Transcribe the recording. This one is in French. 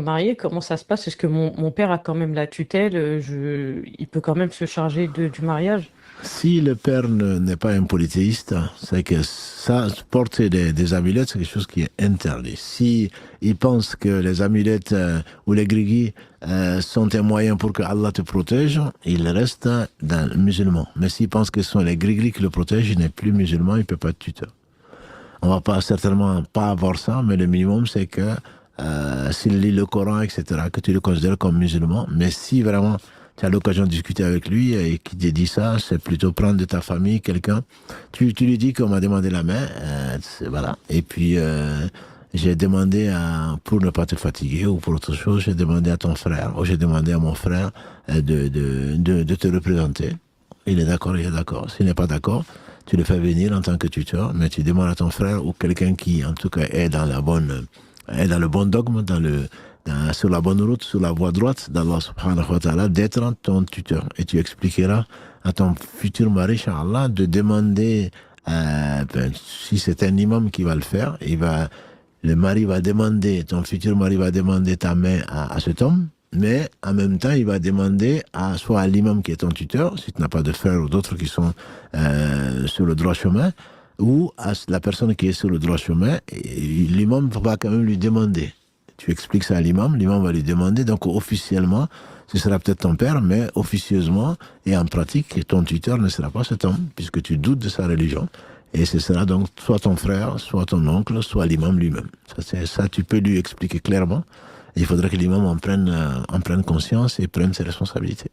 Marié, comment ça se passe? Est-ce que mon père a quand même la tutelle? Il peut quand même se charger du mariage? Si le père n'est pas un polythéiste, c'est que ça, porter des amulettes, c'est quelque chose qui est interdit. Si il pense que les amulettes ou les grigis sont un moyen pour que Allah te protège, il reste musulman. Mais s'il pense que ce sont les grigis qui le protègent, il n'est plus musulman, il ne peut pas être tuteur. On va pas certainement pas avoir ça, mais le minimum c'est que s'il lit le Coran, etc., que tu le considères comme musulman. Mais si vraiment tu as l'occasion de discuter avec lui et qu'il te dit ça, c'est plutôt prendre de ta famille quelqu'un. Tu lui dis qu'on m'a demandé la main, voilà. Et puis j'ai demandé pour ne pas te fatiguer ou pour autre chose, j'ai demandé à ton frère ou j'ai demandé à mon frère de te représenter. Il est d'accord, il est d'accord. S'il n'est pas d'accord, tu le fais venir en tant que tuteur, mais tu demandes à ton frère ou quelqu'un qui, en tout cas, est dans le bon dogme, sur la bonne route, sur la voie droite d'Allah subhanahu wa ta'ala, d'être ton tuteur. Et tu expliqueras à ton futur mari, Inch'Allah, de demander, si c'est un imam qui va le faire, le mari va demander, ton futur mari va demander ta main à cet homme, mais en même temps, il va demander soit à l'imam qui est ton tuteur, si tu n'as pas de frères ou d'autres qui sont sur le droit chemin, ou à la personne qui est sur le droit chemin, l'imam va quand même lui demander. Tu expliques ça à l'imam va lui demander, donc officiellement, ce sera peut-être ton père, mais officieusement et en pratique, ton tuteur ne sera pas cet homme, puisque tu doutes de sa religion. Et ce sera donc soit ton frère, soit ton oncle, soit l'imam lui-même. Ça, tu peux lui expliquer clairement. Il faudrait que l'imam en prenne conscience et prenne ses responsabilités.